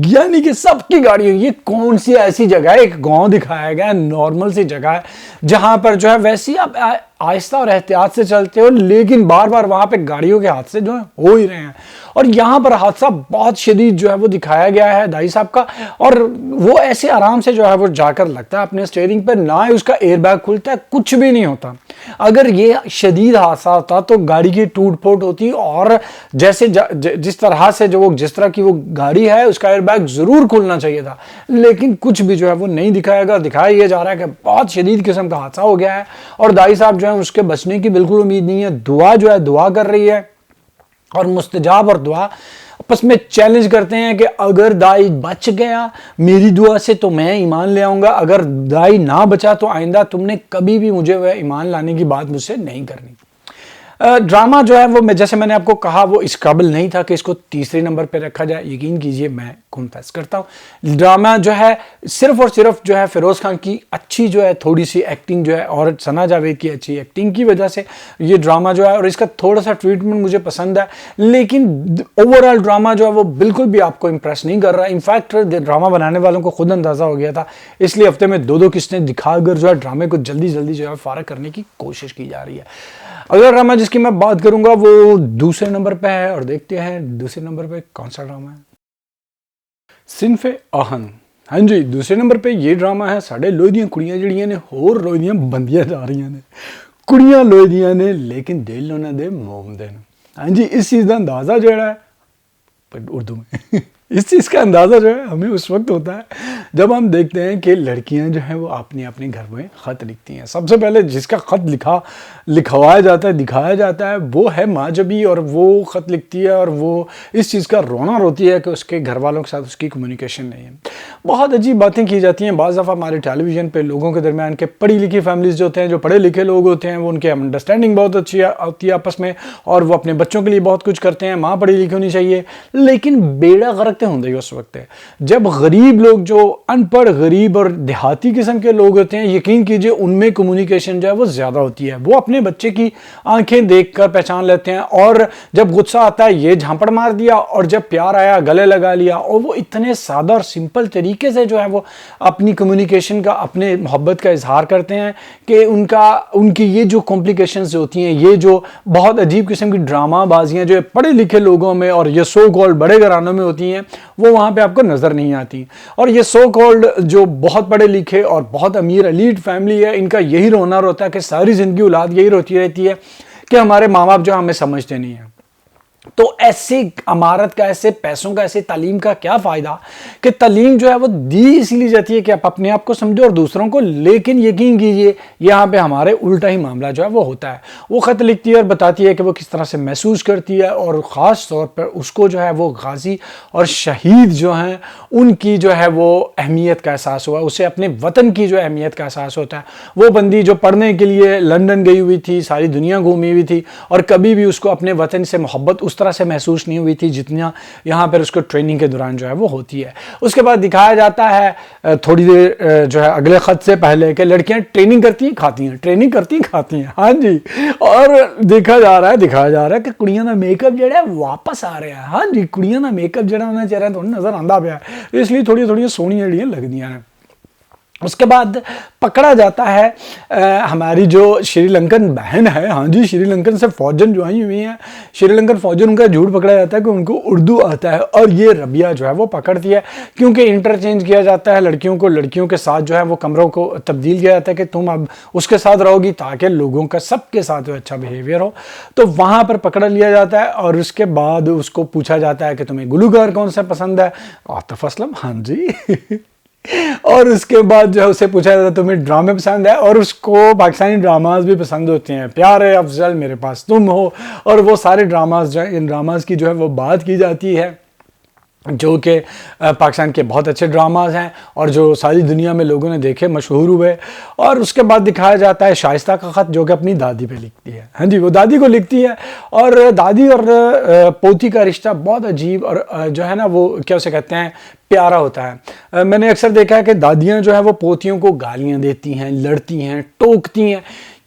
[SPEAKER 1] یعنی کہ سب کی گاڑی. یہ کون سی ایسی جگہ ہے، ایک گاؤں دکھایا گیا ہے، نارمل سی جگہ ہے جہاں پر جو ہے ویسی آپ آہستہ اور احتیاط سے چلتے ہو، لیکن بار بار وہاں پہ گاڑیوں کے حادثے جو ہیں ہو ہی رہے ہیں. اور یہاں پر حادثہ بہت شدید جو ہے وہ دکھایا گیا ہے دائی صاحب کا. اور وہ ایسے آرام سے جو ہے وہ جا کر لگتا ہے اپنے اسٹیئرنگ پر، نہ ہی اس کا ایئر بیگ کھلتا ہے، کچھ بھی نہیں ہوتا. اگر یہ شدید حادثہ ہوتا تو گاڑی کی ٹوٹ پھوٹ ہوتی، اور جیسے جس طرح کی وہ گاڑی ہے اس کا ایئر بیگ ضرور کھلنا چاہیے تھا. لیکن کچھ بھی جو ہے وہ نہیں دکھایا گا. دکھایا یہ جا رہا ہے کہ بہت شدید قسم کا حادثہ ہو گیا ہے اور دائی صاحب جو ہے اس کے بچنے کی بالکل امید نہیں ہے. دعا جو ہے دعا کر رہی ہے، اور مستجاب اور دعا آپس میں چیلنج کرتے ہیں کہ اگر دائی بچ گیا میری دعا سے تو میں ایمان لے آؤں گا، اگر دائی نہ بچا تو آئندہ تم نے کبھی بھی مجھے وہ ایمان لانے کی بات مجھ سے نہیں کرنی. ڈرامہ جو ہے وہ جیسے میں نے آپ کو کہا وہ اس قابل نہیں تھا کہ اس کو تیسرے نمبر پہ رکھا جائے. یقین کیجئے میں کنفیس کرتا ہوں ڈرامہ جو ہے صرف اور صرف جو ہے فیروز خان کی اچھی جو ہے تھوڑی سی ایکٹنگ جو ہے اور ثنا جاوید کی اچھی ایکٹنگ کی وجہ سے یہ ڈرامہ جو ہے، اور اس کا تھوڑا سا ٹریٹمنٹ مجھے پسند ہے. لیکن اوور آل ڈرامہ جو ہے وہ بالکل بھی آپ کو امپریس نہیں کر رہا. انفیکٹ ڈرامہ بنانے والوں کو خود اندازہ ہو گیا تھا، اس لیے ہفتے میں دو قسطیں دکھا کر جو ہے ڈرامے کو جلدی جو ہے فارغ کرنے کی کوشش کی جا رہی ہے. اگلا ڈرامہ جس کی میں بات کروں گا وہ دوسرے نمبر پہ ہے، اور دیکھتے ہیں دوسرے نمبر پہ کون سا ڈرامہ ہے. صنف آہن. ہاں جی، دوسرے نمبر پہ یہ ڈرامہ ہے ساڑھے لوہے دیاں کڑیاں جڑیاں نے ہور لوہے دیاں بندیاں جا رہی ہیں. کڑیاں لوہے دیاں نے لیکن دل انہاں دے موم دے. ہاں جی، اس چیز کا اندازہ جو ہے اردو میں اس چیز کا اندازہ جو ہے ہمیں اس وقت ہوتا ہے جب ہم دیکھتے ہیں کہ لڑکیاں جو ہیں وہ اپنے گھر میں خط لکھتی ہیں. سب سے پہلے جس کا خط لکھوایا جاتا ہے دکھایا جاتا ہے وہ ہے ماں جبی، اور وہ خط لکھتی ہے اور وہ اس چیز کا رونا روتی ہے کہ اس کے گھر والوں کے ساتھ اس کی کمیونیکیشن نہیں ہے. بہت عجیب باتیں کی جاتی ہیں بعض دفعہ ہمارے ٹیلی ویژن پہ لوگوں کے درمیان کے پڑھی لکھی فیملیز جو ہوتے ہیں، جو پڑھے لکھے لوگ ہوتے ہیں، وہ ان کے انڈرسٹینڈنگ بہت اچھی ہوتی ہے آپس میں، اور وہ اپنے بچوں کے لیے بہت کچھ کرتے ہیں. ماں پڑھی لکھی ہونی چاہیے، لیکن بیڑا غرق ہوں گے اس وقت ہے جب غریب لوگ جو ان پڑھ غریب اور دیہاتی قسم کے لوگ ہوتے ہیں، یقین کیجئے ان میں کمیونیکیشن جو ہے وہ زیادہ ہوتی ہے. وہ اپنے بچے کی آنکھیں دیکھ کر پہچان لیتے ہیں، اور جب غصہ آتا ہے یہ جھانپڑ مار دیا، اور جب پیار آیا گلے لگا لیا. اور وہ اتنے سادہ اور سمپل طریقے سے جو ہے وہ اپنی کمیونیکیشن کا، اپنے محبت کا اظہار کرتے ہیں کہ ان کی یہ جو کمپلیکیشنز ہوتی ہیں، یہ جو بہت عجیب قسم کی ڈرامہ بازیاں جو پڑھے لکھے لوگوں میں اور یہ سو کالڈ بڑے گھرانوں میں ہوتی ہیں وہ وہاں پہ آپ کو نظر نہیں آتی. اور یہ سو کالڈ جو بہت پڑھے لکھے اور بہت امیر ایلیٹ فیملی ہے، ان کا یہی رونا روتا ہے کہ ساری زندگی اولاد یہی روتی رہتی ہے کہ ہمارے ماں باپ جو ہمیں سمجھتے نہیں ہیں. تو ایسے امارت کا، ایسے پیسوں کا، ایسے تعلیم کا کیا فائدہ کہ تعلیم جو ہے وہ دی اسی لیے جاتی ہے کہ آپ اپنے آپ کو سمجھو اور دوسروں کو، لیکن یقین کیجئے یہاں پہ ہمارے الٹا ہی معاملہ جو ہے وہ ہوتا ہے. وہ خط لکھتی ہے اور بتاتی ہے کہ وہ کس طرح سے محسوس کرتی ہے، اور خاص طور پر اس کو جو ہے وہ غازی اور شہید جو ہیں ان کی جو ہے وہ اہمیت کا احساس ہوا، اسے اپنے وطن کی جو اہمیت کا احساس ہوتا ہے. وہ بندی جو پڑھنے کے لیے لندن گئی ہوئی تھی، ساری دنیا گھومی ہوئی تھی، اور کبھی بھی اس کو اپنے وطن سے محبت اس طرح سے محسوس نہیں ہوئی تھی جتنا یہاں پر اس کو ٹریننگ کے دوران جو ہے وہ ہوتی ہے. اس کے بعد دکھایا جاتا ہے تھوڑی دیر جو ہے اگلے خط سے پہلے کہ لڑکیاں ٹریننگ کرتی ہیں کھاتی ہیں، ٹریننگ کرتی ہیں کھاتی ہیں. ہاں جی، اور دکھایا جا رہا ہے کہ کڑیاں دا میک اپ جڑا ہے واپس آ رہا ہے. ہاں جی، کڑیاں دا میک اپ جڑا ہونا چاہ رہا ہے تو نظر آندا پیا ہے، اس لیے تھوڑی سونی جڑیاں لگدیاں ہیں. اس کے بعد پکڑا جاتا ہے ہماری جو شری لنکن بہن ہے، ہاں جی، شری لنکن سے فوجن جو آئی ہوئی ہیں، شری لنکن فوجن ان کا جھوٹ پکڑا جاتا ہے کہ ان کو اردو آتا ہے، اور یہ ربیہ جو ہے وہ پکڑتی ہے کیونکہ انٹرچینج کیا جاتا ہے لڑکیوں کو، لڑکیوں کے ساتھ جو ہے وہ کمروں کو تبدیل کیا جاتا ہے کہ تم اب اس کے ساتھ رہو گی تاکہ لوگوں کا سب کے ساتھ اچھا بیہیویئر ہو. تو وہاں پر پکڑ لیا جاتا ہے، اور اس کے بعد اس کو پوچھا جاتا ہے کہ تمہیں گلوکار کون سا پسند ہے؟ عاطف اسلم. ہاں جی. اور اس کے بعد جو ہے اسے پوچھا جاتا ہے تمہیں ڈرامے پسند ہے، اور اس کو پاکستانی ڈراماز بھی پسند ہوتے ہیں، پیارے افضل میرے پاس تم ہو، اور وہ سارے ڈراماز جو ہیں، ان ڈراماز کی جو ہے وہ بات کی جاتی ہے جو کہ پاکستان کے بہت اچھے ڈراماز ہیں اور جو ساری دنیا میں لوگوں نے دیکھے، مشہور ہوئے. اور اس کے بعد دکھایا جاتا ہے شائستہ کا خط جو کہ اپنی دادی پہ لکھتی ہے. ہاں جی، وہ دادی کو لکھتی ہے، اور دادی اور پوتی کا رشتہ بہت عجیب اور جو ہے نا وہ کیا اسے کہتے ہیں پیارا ہوتا ہے. میں نے اکثر دیکھا ہے کہ دادیاں جو ہیں وہ پوتیوں کو گالیاں دیتی ہیں، لڑتی ہیں، ٹوکتی ہیں،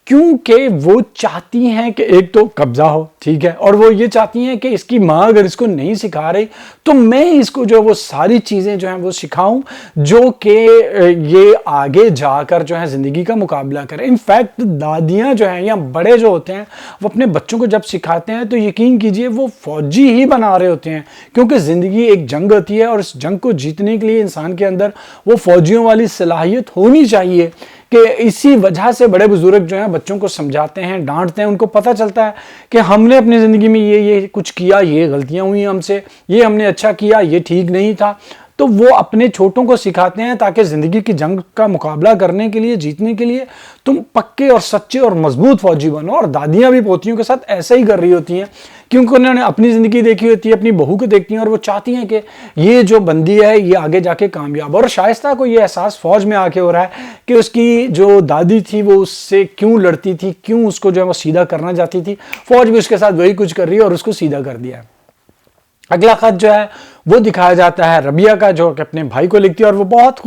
[SPEAKER 1] کیونکہ وہ چاہتی ہیں کہ ایک تو قبضہ ہو، ٹھیک ہے، اور وہ یہ چاہتی ہیں کہ اس کی ماں اگر اس کو نہیں سکھا رہی تو میں اس کو جو وہ ساری چیزیں جو ہیں وہ سکھاؤں جو کہ یہ آگے جا کر جو ہے زندگی کا مقابلہ کرے. انفیکٹ دادیاں جو ہیں یا بڑے جو ہوتے ہیں وہ اپنے بچوں کو جب سکھاتے ہیں تو یقین کیجئے وہ فوجی ہی بنا رہے ہوتے ہیں، کیونکہ زندگی ایک جنگ ہوتی ہے، اور اس جنگ کو جیتنے کے لیے انسان کے اندر وہ فوجیوں والی صلاحیت ہونی چاہیے کہ اسی وجہ سے بڑے بزرگ جو ہیں بچوں کو سمجھاتے ہیں، ڈانٹتے ہیں، ان کو پتہ چلتا ہے کہ ہم نے اپنی زندگی میں یہ کچھ کیا، یہ غلطیاں ہوئی ہم سے، یہ ہم نے اچھا کیا، یہ ٹھیک نہیں تھا. تو وہ اپنے چھوٹوں کو سکھاتے ہیں تاکہ زندگی کی جنگ کا مقابلہ کرنے کے لیے، جیتنے کے لیے تم پکے اور سچے اور مضبوط فوجی بنو. اور دادیاں بھی پوتیوں کے ساتھ ایسا ہی کر رہی ہوتی ہیں کیونکہ انہوں نے اپنی زندگی دیکھی ہوتی ہے، اپنی بہو کو دیکھتی ہیں، اور وہ چاہتی ہیں کہ یہ جو بندی ہے یہ آگے جا کے کامیاب. اور شائستہ کو یہ احساس فوج میں آ کے ہو رہا ہے کہ اس کی جو دادی تھی وہ اس سے کیوں لڑتی تھی، کیوں اس کو جو ہے وہ سیدھا کرنا چاہتی تھی. فوج بھی اس کے ساتھ وہی کچھ کر رہی ہے اور اس کو سیدھا کر دیا ہے. اگلا خط جو ہے وہ دکھایا جاتا ہے ربیہ کا جو کہ اپنے بھائی کو لکھتی ہے، اور وہ بہت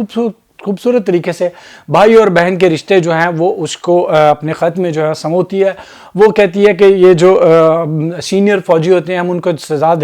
[SPEAKER 1] خوبصورت طریقے سے بھائی اور بہن کے رشتے جو ہیں وہ اس کو اپنے خط میں جو ہے سموتی ہے. وہ کہتی ہے کہ یہ جو سینئر فوجی ہوتے ہیں ہم ان کو سزا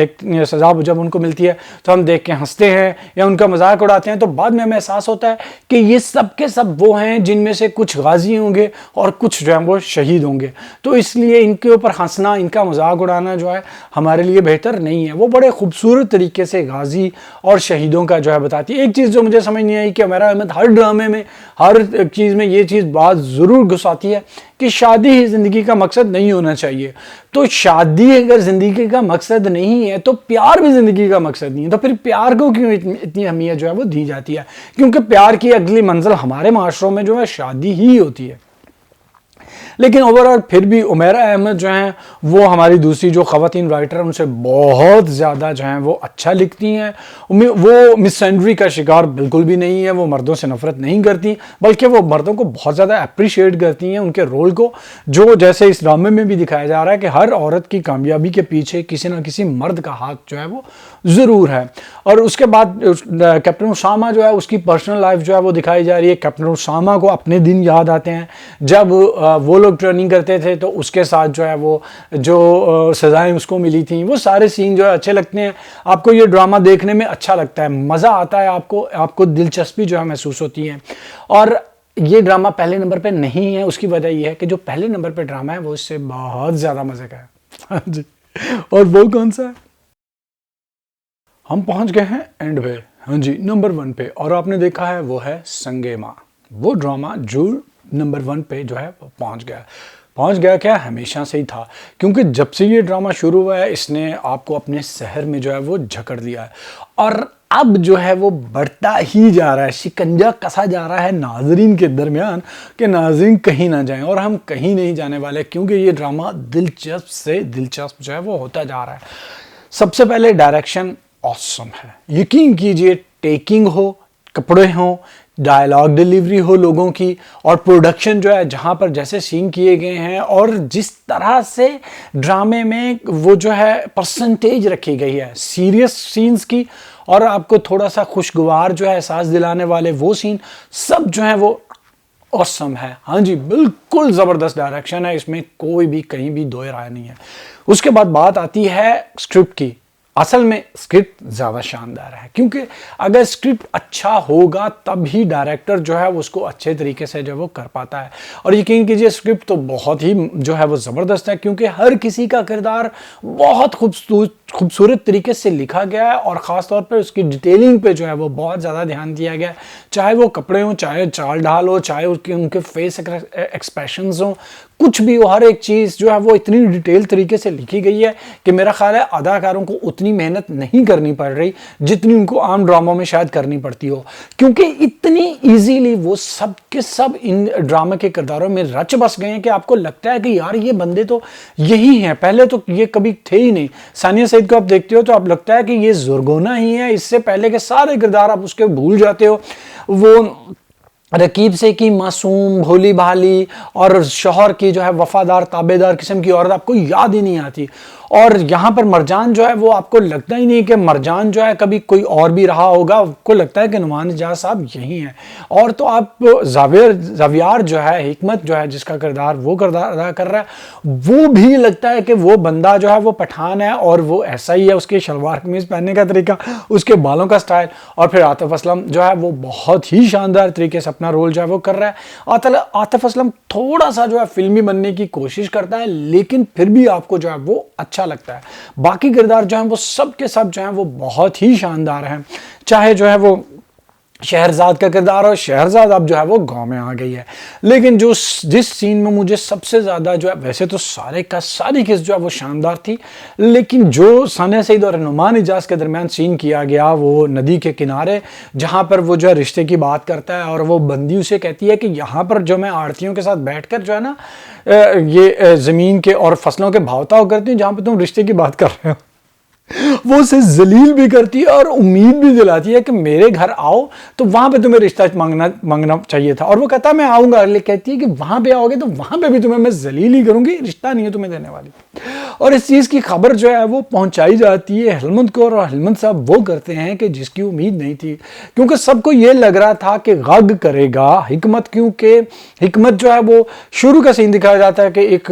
[SPEAKER 1] جب ان کو ملتی ہے تو ہم دیکھ کے ہنستے ہیں یا ان کا مذاق اڑاتے ہیں، تو بعد میں ہمیں احساس ہوتا ہے کہ یہ سب کے سب وہ ہیں جن میں سے کچھ غازی ہوں گے اور کچھ جو ہیں وہ شہید ہوں گے، تو اس لیے ان کے اوپر ہنسنا، ان کا مذاق اڑانا جو ہے ہمارے لیے بہتر نہیں ہے. وہ بڑے خوبصورت طریقے سے غازی اور شہیدوں کا جو ہے بتاتی ہے. ایک چیز جو مجھے سمجھ نہیں آئی کہ عمیرہ احمد ہر ڈرامے میں، ہر چیز میں یہ چیز بات ضرور گھساتی ہے کہ شادی ہی زندگی کا مقصد نہیں ہونا چاہیے. تو شادی اگر زندگی کا مقصد نہیں ہے تو پیار بھی زندگی کا مقصد نہیں ہے. تو پھر پیار کو کیوں اتنی اہمیت جو ہے وہ دی جاتی ہے؟ کیونکہ پیار کی اگلی منزل ہمارے معاشروں میں جو ہے شادی ہی ہوتی ہے. لیکن اوورآل پھر بھی عمیرہ احمد جو ہیں وہ ہماری دوسری جو خواتین رائٹر ہیں ان سے بہت زیادہ جو ہیں وہ اچھا لکھتی ہیں. وہ مسینڈری کا شکار بالکل بھی نہیں ہے، وہ مردوں سے نفرت نہیں کرتی بلکہ وہ مردوں کو بہت زیادہ اپریشیٹ کرتی ہیں، ان کے رول کو، جو جیسے اس ڈرامے میں بھی دکھایا جا رہا ہے کہ ہر عورت کی کامیابی کے پیچھے کسی نہ کسی مرد کا ہاتھ جو ہے وہ ضرور ہے. اور اس کے بعد کیپٹن اسامہ جو ہے اس کی پرسنل لائف جو ہے وہ دکھائی جا رہی ہے. کیپٹن اسامہ کو اپنے دن یاد آتے ہیں جب وہ لوگ ٹریننگ کرتے تھے تو اس کے ساتھ جو ہے وہ جو سزائیں اس کو ملی تھیں، وہ سارے سین جو ہے اچھے لگتے ہیں. آپ کو یہ ڈرامہ دیکھنے میں اچھا لگتا ہے، مزہ آتا ہے، آپ کو دلچسپی جو ہے محسوس ہوتی ہے. اور یہ ڈرامہ پہلے نمبر پہ نہیں ہے، اس کی وجہ یہ ہے کہ جو پہلے نمبر پہ ڈرامہ ہے وہ اس سے بہت زیادہ مزے کا ہے. ہاں جی، اور وہ کون سا ہے؟ ہم پہنچ گئے ہیں اینڈ پہ، ہاں جی، نمبر 1 پہ، اور آپ نے دیکھا ہے وہ ہے سنگے ماں، وہ ڈرامہ جو نمبر 1 پہ جو ہے وہ پہنچ گیا. پہنچ گیا کیا ہمیشہ سے ہی تھا، کیونکہ جب سے یہ ڈرامہ شروع ہوا ہے اس نے آپ کو اپنے سحر میں جو ہے وہ جکڑ دیا ہے، اور اب جو ہے وہ بڑھتا ہی جا رہا ہے، شکنجہ کسا جا رہا ہے ناظرین کے درمیان کہ ناظرین کہیں نہ جائیں، اور ہم کہیں نہیں جانے والے، کیونکہ یہ ڈرامہ دلچسپ سے دلچسپ جو ہے وہ ہوتا جا رہا ہے۔ سب سے پہلے ڈائریکشن آسم ہے، یقین کیجئے، ٹیکنگ ہو، کپڑے ہوں، ڈائلاگ ڈیلیوری ہو لوگوں کی، اور پروڈکشن جو ہے جہاں پر جیسے سین کیے گئے ہیں اور جس طرح سے ڈرامے میں وہ جو ہے پرسنٹیج رکھی گئی ہے سیریس سینز کی، اور آپ کو تھوڑا سا خوشگوار جو ہے احساس دلانے والے وہ سین، سب جو ہیں وہ اوسم ہے۔ ہاں جی، بالکل زبردست ڈائریکشن ہے، اس میں کوئی بھی کہیں بھی دو رائے نہیں ہے۔ اس کے بعد بات آتی ہے اسکرپٹ کی۔ اصل میں اسکرپٹ زیادہ شاندار ہے، کیونکہ اگر اسکرپٹ اچھا ہوگا تب ہی ڈائریکٹر جو ہے اس کو اچھے طریقے سے جو وہ کر پاتا ہے، اور یقین کیجئے اسکرپٹ تو بہت ہی جو ہے وہ زبردست ہے، کیونکہ ہر کسی کا کردار بہت خوبصورت طریقے سے لکھا گیا ہے، اور خاص طور پر اس کی ڈیٹیلنگ پہ جو ہے وہ بہت زیادہ دھیان دیا گیا ہے، چاہے وہ کپڑے ہوں، چاہے چال ڈھال ہو، چاہے ان کے فیس ایکسپریشنز ہوں، کچھ بھی ہو، ہر ایک چیز جو ہے وہ اتنی ڈیٹیل طریقے سے لکھی گئی ہے کہ میرا خیال ہے اداکاروں کو اتنی محنت نہیں کرنی پڑ رہی جتنی ان کو عام ڈراموں میں شاید کرنی پڑتی ہو، کیونکہ اتنی ایزیلی وہ سب کے سب ان ڈرامے کے کرداروں میں رچ بس گئے ہیں کہ آپ کو لگتا ہے کہ یار یہ بندے تو یہی ہیں، پہلے تو یہ کبھی تھے ہی نہیں۔ ثانیہ سعید کو آپ دیکھتے ہو تو آپ لگتا ہے کہ یہ زرگونا ہی ہے، اس سے پہلے کے سارے کردار آپ اس کے بھول جاتے ہو۔ وہ رقیب سے کی معصوم بھولی بھالی اور شوہر کی جو ہے وفادار تابعدار قسم کی عورت آپ کو یاد ہی نہیں آتی، اور یہاں پر مرجان جو ہے وہ آپ کو لگتا ہی نہیں کہ مرجان جو ہے کبھی کوئی اور بھی رہا ہوگا، آپ کو لگتا ہے کہ نعمان اجاز صاحب یہی ہیں۔ اور تو آپ زاویار جو ہے، حکمت جو ہے جس کا کردار وہ کردار ادا کر رہا ہے، وہ بھی لگتا ہے کہ وہ بندہ جو ہے وہ پٹھان ہے، اور وہ ایسا ہی ہے، اس کے شلوار قمیض پہننے کا طریقہ، اس کے بالوں کا سٹائل، اور پھر عاطف اسلم جو ہے وہ بہت ہی شاندار طریقے سے اپنا رول جو ہے وہ کر رہا ہے۔ عاطف اسلم تھوڑا سا جو ہے فلمی بننے کی کوشش کرتا ہے، لیکن پھر بھی آپ کو جو ہے وہ اچھا لگتا ہے۔ باقی کردار جو ہیں وہ سب کے سب جو ہیں وہ بہت ہی شاندار ہیں، چاہے جو ہے وہ شہرزاد کا کردار اور شہرزاد اب جو ہے وہ گاؤں میں آ گئی ہے، لیکن جس سین میں مجھے سب سے زیادہ جو ہے، ویسے تو ساری قصہ جو ہے وہ شاندار تھی، لیکن جو ثانیہ سعید اور نعمان اجاز کے درمیان سین کیا گیا وہ ندی کے کنارے، جہاں پر وہ جو ہے رشتے کی بات کرتا ہے، اور وہ بندی اسے کہتی ہے کہ یہاں پر جو میں آڑتیوں کے ساتھ بیٹھ کر جو ہے نا یہ زمین کے اور فصلوں کے بھاؤ تاؤ کرتی ہوں، جہاں پہ تم رشتے کی بات کر رہے ہو، وہ اسے ذلیل بھی کرتی ہے اور امید بھی دلاتی ہے کہ میرے گھر آؤ تو وہاں پہ تمہیں رشتہ مانگنا چاہیے تھا، اور وہ کہتا ہے میں آؤں گا، لیکن کہتی ہے کہ وہاں پہ آؤ گے تو وہاں پہ بھی تمہیں میں ذلیل ہی کروں گی، رشتہ نہیں ہے تمہیں دینے والی۔ اور اس چیز کی خبر جو ہے وہ پہنچائی جاتی ہے ہلمند کو، اور ہلمند صاحب وہ کرتے ہیں کہ جس کی امید نہیں تھی، کیونکہ سب کو یہ لگ رہا تھا کہ غگ کرے گا حکمت، کیونکہ حکمت جو ہے وہ شروع کا سین دکھایا جاتا ہے کہ ایک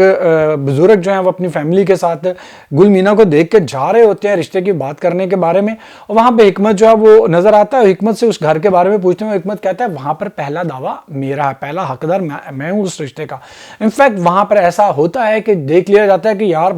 [SPEAKER 1] بزرگ جو ہے وہ اپنی فیملی کے ساتھ گل مینا کو دیکھ کے جا رہے ہوتے ہیں رشتے کی بات کرنے کے بارے میں، اور وہاں پہ حکمت جو ہے وہ نظر آتا ہے، حکمت سے اس گھر کے بارے میں پوچھتے ہیں، حکمت کہتا ہے وہاں پر پہلا دعویٰ میرا ہے، پہلا حقدار میں ہوں اس رشتے کا۔ انفیکٹ وہاں پر ایسا ہوتا ہے کہ دیکھ لیا جاتا ہے کہ یار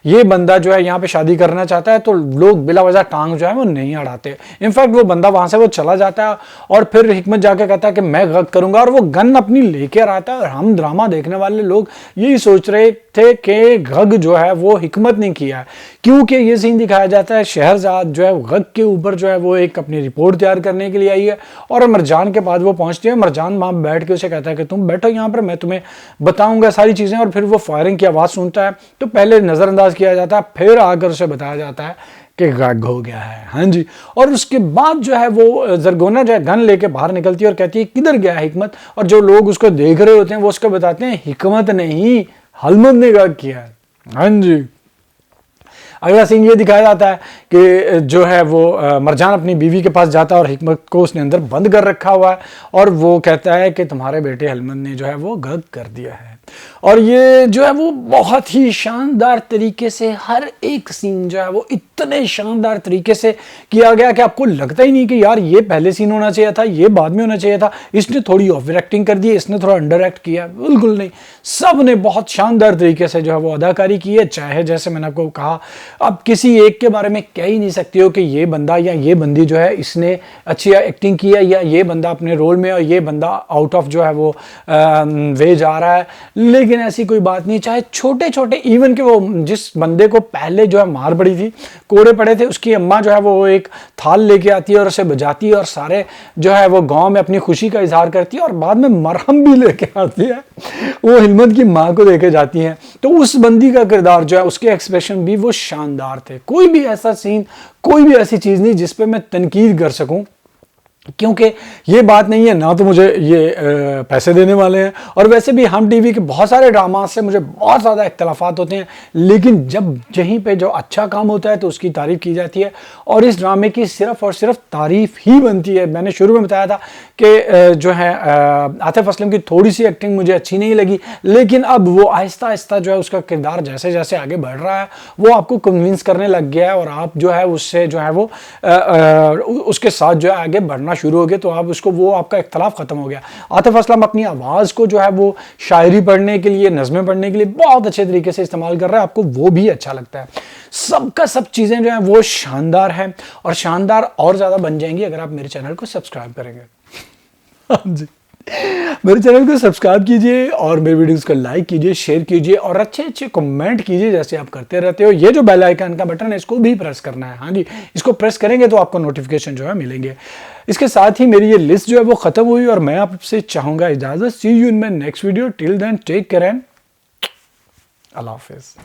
[SPEAKER 1] یہ بندہ جو ہے یہاں پہ شادی کرنا چاہتا ہے، تو لوگ بلا وجہ ٹانگ جو ہے وہ نہیں اڑاتے۔ انفیکٹ وہ بندہ وہاں سے وہ چلا جاتا ہے، اور پھر حکمت جا کے کہتا ہے کہ میں غگ کروں گا، اور وہ گن اپنی لے کے آتا ہے، اور ہم ڈرامہ دیکھنے والے لوگ یہی سوچ رہے تھے کہ غگ جو ہے وہ حکمت نے کیا ہے، کیونکہ یہ سین دکھایا جاتا ہے شہرزاد جو ہے غگ کے اوپر جو ہے وہ ایک اپنی رپورٹ تیار کرنے کے لیے آئی ہے، اور مرجان کے بعد وہ پہنچتی ہے، مرجان وہاں بیٹھ کے اسے کہتا ہے کہ تم بیٹھو یہاں پر، میں تمہیں بتاؤں گا ساری چیزیں، اور پھر وہ فائرنگ کی آواز سنتا ہے تو پہلے نظر انداز کیا جاتا ہے، پھر آ کر اسے بتایا جاتا ہے کہ غگ ہو گیا ہے۔ ہاں جی، اور اس کے بعد جو ہے وہ زرگونا جو ہے گن لے کے باہر نکلتی ہے اور کہتی ہے کدھر گیا حکمت، اور جو لوگ اس کو دیکھ رہے ہوتے ہیں وہ اس کو بتاتے ہیں حکمت نہیں، ہلمند نے غگ کیا ہے۔ ہاں جی، اگلا سین یہ دکھایا جاتا ہے کہ جو ہے وہ مرجان اپنی بیوی کے پاس جاتا ہے، اور حکمت کو اس نے اندر بند کر رکھا ہوا ہے، اور وہ کہتا ہے کہ تمہارے بیٹے ہلمند نے جو ہے وہ غگ کر دیا ہے۔ اور یہ جو ہے وہ بہت ہی شاندار طریقے سے ہر ایک سین جو ہے وہ اتنے شاندار طریقے سے کیا گیا کہ آپ کو لگتا ہی نہیں کہ یار یہ پہلے سین ہونا چاہیے تھا، یہ بعد میں ہونا چاہیے تھا، اس نے تھوڑی اوور ایکٹنگ کر دی، اس نے تھوڑا انڈر ایکٹ کیا، بالکل نہیں، سب نے بہت شاندار طریقے سے جو ہے وہ اداکاری کی ہے، چاہے جیسے میں نے آپ کو کہا آپ کسی ایک کے بارے میں کہہ ہی نہیں سکتے ہو کہ یہ بندہ یا یہ بندی جو ہے اس نے اچھی ایکٹنگ کی ہے یا یہ بندہ اپنے رول میں اور یہ بندہ آؤٹ آف جو ہے وہ وے جا رہا ہے. لیکن ایسی کوئی بات نہیں, چاہے چھوٹے چھوٹے ایون کہ وہ جس بندے کو پہلے جو ہے مار پڑی تھی, کوڑے پڑے تھے, اس کی اماں جو ہے وہ ایک تھال لے کے آتی ہے اور اسے بجاتی ہے اور سارے جو ہے وہ گاؤں میں اپنی خوشی کا اظہار کرتی ہے اور بعد میں مرہم بھی لے کے آتی ہے, وہ ہلمت کی ماں کو دے کے جاتی ہیں. تو اس بندی کا کردار جو ہے, اس کے ایکسپریشن بھی وہ شاندار تھے. کوئی بھی ایسا سین, کوئی بھی ایسی چیز نہیں جس پہ میں تنقید کر سکوں, کیونکہ یہ بات نہیں ہے نہ تو مجھے یہ پیسے دینے والے ہیں, اور ویسے بھی ہم ٹی وی کے بہت سارے ڈراماز سے مجھے بہت زیادہ اختلافات ہوتے ہیں, لیکن جب یہیں پہ جو اچھا کام ہوتا ہے تو اس کی تعریف کی جاتی ہے, اور اس ڈرامے کی صرف اور صرف تعریف ہی بنتی ہے. میں نے شروع میں بتایا تھا کہ جو ہے عاطف اسلم کی تھوڑی سی ایکٹنگ مجھے اچھی نہیں لگی, لیکن اب وہ آہستہ آہستہ جو ہے اس کا کردار جیسے جیسے آگے بڑھ رہا ہے وہ آپ کو کنونس کرنے لگ گیا ہے, اور آپ جو ہے اس سے جو ہے وہ اس کے ساتھ جو ہے آگے بڑھنا شروع ہو گئے, تو آپ اس کو وہ آپ کا اختلاف ختم ہو گیا. عاطف اسلم اپنی آواز کو جو ہے وہ شاعری پڑھنے کے لیے, نظمیں پڑھنے کے لیے بہت اچھے طریقے سے استعمال کر رہا ہے, آپ کو وہ بھی اچھا لگتا ہے. سب کا سب چیزیں جو ہیں وہ شاندار ہیں, اور شاندار اور زیادہ بن جائیں گی اگر آپ میرے چینل کو سبسکرائب کریں گے. جی, میرے چینل کو سبسکرائب کیجئے اور میری ویڈیوز کو لائک کیجئے, شیئر کیجئے اور اچھے اچھے کمنٹ کیجئے جیسے آپ کرتے رہتے ہو. یہ جو بیل آئیکن کا بٹن ہے اس کو بھی پریس کرنا ہے. ہاں جی, اس کو پریس کریں گے تو آپ کو نوٹیفیکیشن جو ہے ملیں گے. اس کے ساتھ ہی میری یہ لسٹ جو ہے وہ ختم ہوئی اور میں آپ سے چاہوں گا اجازت. See you in my next video. Till then take care and اللہ حافظ.